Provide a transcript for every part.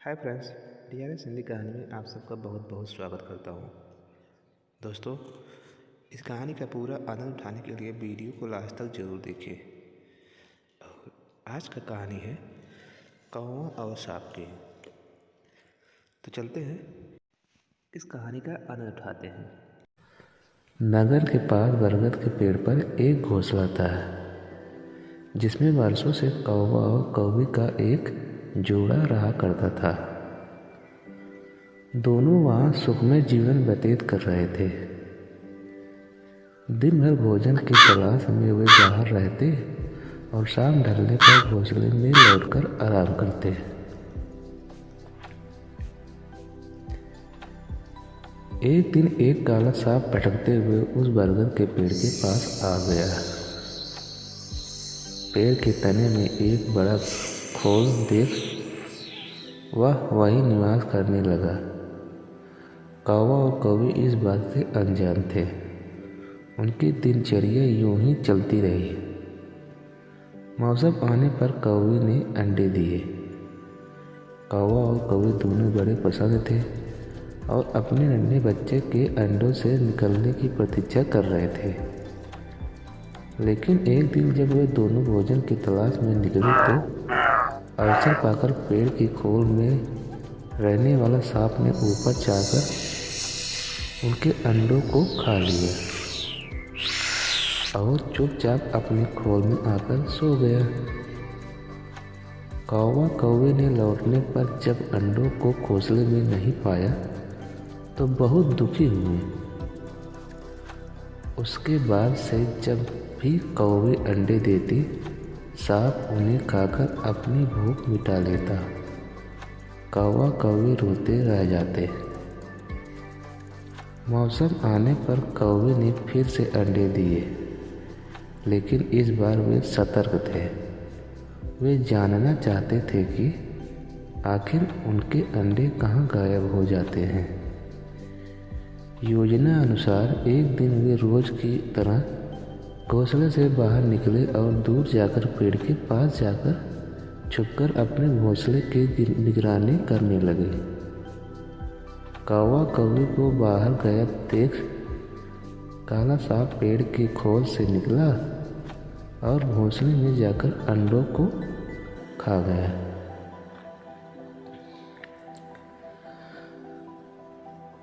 Hi friends, DRS Hindi कहानी में आप सबका बहुत बहुत स्वागत करता हूँ। दोस्तों, इस कहानी का पूरा आनंद उठाने के लिए वीडियो को लास्ट तक जरूर देखिए। आज का कहानी है कौवा और सांप की। तो चलते हैं, इस कहानी का आनंद उठाते हैं। नगर के पास बरगद के पेड़ पर एक घोंसला था, जिसमें वर्षों से कौवा और कौवी का एक जोड़ा रहा करता था। दोनों वहाँ सुखमय जीवन व्यतीत कर रहे थे। दिन भर भोजन की तलाश में वे बाहर रहते और शाम ढलने पर घोंसले में लौटकर आराम करते। एक दिन एक काला सांप भटकते हुए उस बरगद के पेड़ के पास आ गया। पेड़ के तने में एक बड़ा खोल देख वह वहीं निवास करने लगा। कौवा और कौवी इस बात से अनजान थे। उनकी दिनचर्या यूं ही चलती रही। मौसम आने पर कौवी ने अंडे दिए। कौवा और कौवी दोनों बड़े पसंद थे और अपने नन्हे बच्चे के अंडों से निकलने की प्रतीक्षा कर रहे थे। लेकिन एक दिन जब वे दोनों भोजन की तलाश में निकले तो अवसर पाकर पेड़ की खोल में रहने वाला सांप ने ऊपर जाकर उनके अंडों को खा लिया और चुपचाप अपनी खोल में आकर सो गया। कौवा कौवे ने लौटने पर जब अंडों को घोंसले में नहीं पाया तो बहुत दुखी हुए। उसके बाद से जब भी कौवे अंडे देती, सांप उन्हें खाकर अपनी भूख मिटा लेता। कौवा कौवी रोते रह जाते। मौसम आने पर कौवे ने फिर से अंडे दिए, लेकिन इस बार वे सतर्क थे। वे जानना चाहते थे कि आखिर उनके अंडे कहाँ गायब हो जाते हैं। योजना अनुसार एक दिन वे रोज की तरह घोंसले से बाहर निकले और दूर जाकर पेड़ के पास जाकर छुपकर अपने घोंसले की निगरानी करने लगे। कौवा कौवी को बाहर गया देख काला सांप पेड़ की खोल से निकला और घोंसले में जाकर अंडों को खा गया।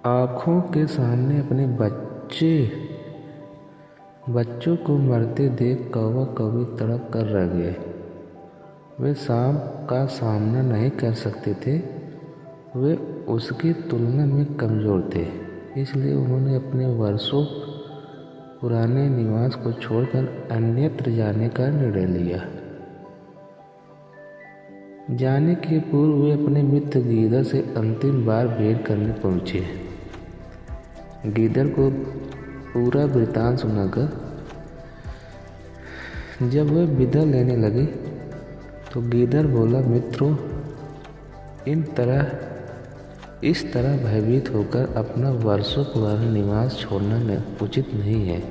आँखों के सामने अपने बच्चों को मरते देख कौवा कौवी तड़प कर रह गए। वे सांप का सामना नहीं कर सकते थे। वे उसकी तुलना में कमज़ोर थे, इसलिए उन्होंने अपने वर्षों पुराने निवास को छोड़कर अन्यत्र जाने का निर्णय लिया। जाने के पूर्व वे अपने मित्र गीदड़ से अंतिम बार भेंट करने पहुँचे। गीदड़ को पूरा वृतांत सुनाकर जब वे विदा लेने लगे तो गीदड़ बोला, मित्रों, इस तरह भयभीत होकर अपना वर्षों पुराना निवास छोड़ना उचित नहीं है।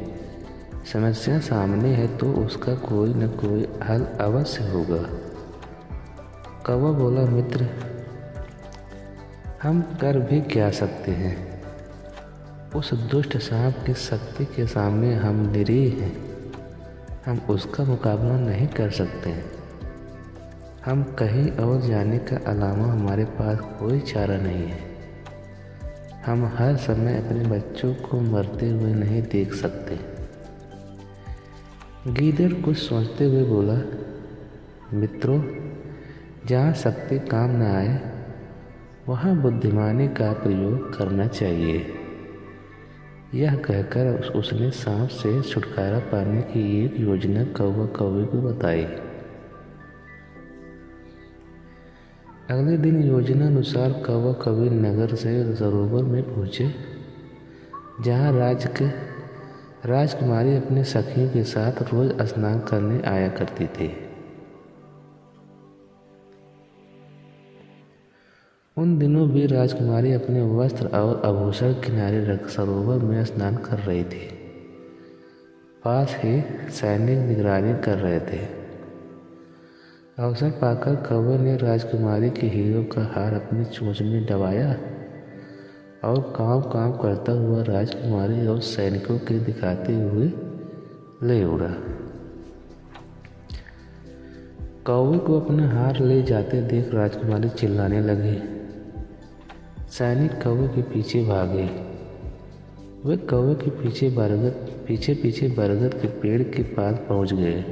समस्या सामने है तो उसका कोई न कोई हल अवश्य होगा। कौवा बोला, मित्र, हम कर भी क्या सकते हैं। उस दुष्ट सांप की शक्ति के सामने हम निरीह हैं। हम उसका मुकाबला नहीं कर सकते। हम कहीं और जाने का अलावा हमारे पास कोई चारा नहीं है। हम हर समय अपने बच्चों को मरते हुए नहीं देख सकते। गीदड़ कुछ सोचते हुए बोला, मित्रों, जहाँ शक्ति काम न आए वहाँ बुद्धिमानी का प्रयोग करना चाहिए। यह कहकर उसने सांप से छुटकारा पाने की एक योजना कौवा कौवी को बताई। अगले दिन योजना अनुसार कौवा कौवी नगर से सरोवर में पहुँचे, जहाँ राजकुमारी अपने सखियों के साथ रोज स्नान करने आया करती थी। उन दिनों भी राजकुमारी अपने वस्त्र और आभूषण किनारे रख सरोवर में स्नान कर रही थी। पास ही सैनिक निगरानी कर रहे थे। अवसर पाकर कौवे ने राजकुमारी के हीरो का हार अपनी चोंच में दबाया और काँव काँव करता हुआ राजकुमारी और सैनिकों के दिखाते हुए ले उड़ा। कौवे को अपना हार ले जाते देख राजकुमारी चिल्लाने लगी। सैनिक कौवे के पीछे भागे। वे कौवे के पीछे पीछे बरगद के पेड़ के पास पहुंच गए।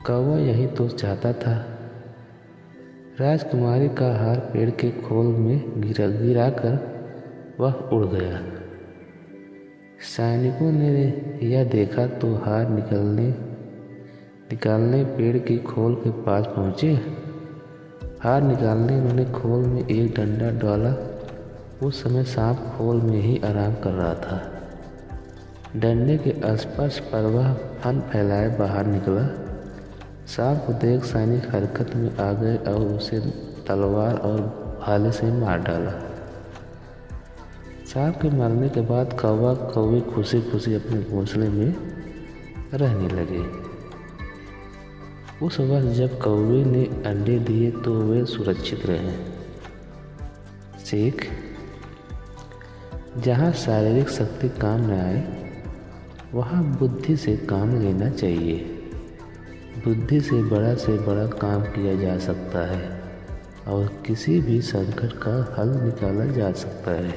कौवा यही तो चाहता था। राजकुमारी का हार पेड़ के खोल में गिराकर वह उड़ गया। सैनिकों ने यह देखा तो हार निकालने पेड़ के खोल के पास पहुँचे। हार निकालने उन्होंने खोल में एक डंडा डाला। उस समय सांप खोल में ही आराम कर रहा था। डंडे के स्पर्श पर वह फन फैलाए बाहर निकला। सांप को देख सैनिक हरकत में आ गए और उसे तलवार और भाले से मार डाला। सांप के मरने के बाद कौवे खुशी खुशी अपने घोंसले में रहने लगे। उस वक्त जब कौवे ने अंडे दिए तो वे सुरक्षित रहे। सीख: जहाँ शारीरिक शक्ति काम न आए वहाँ बुद्धि से काम लेना चाहिए। बुद्धि से बड़ा काम किया जा सकता है और किसी भी संकट का हल निकाला जा सकता है।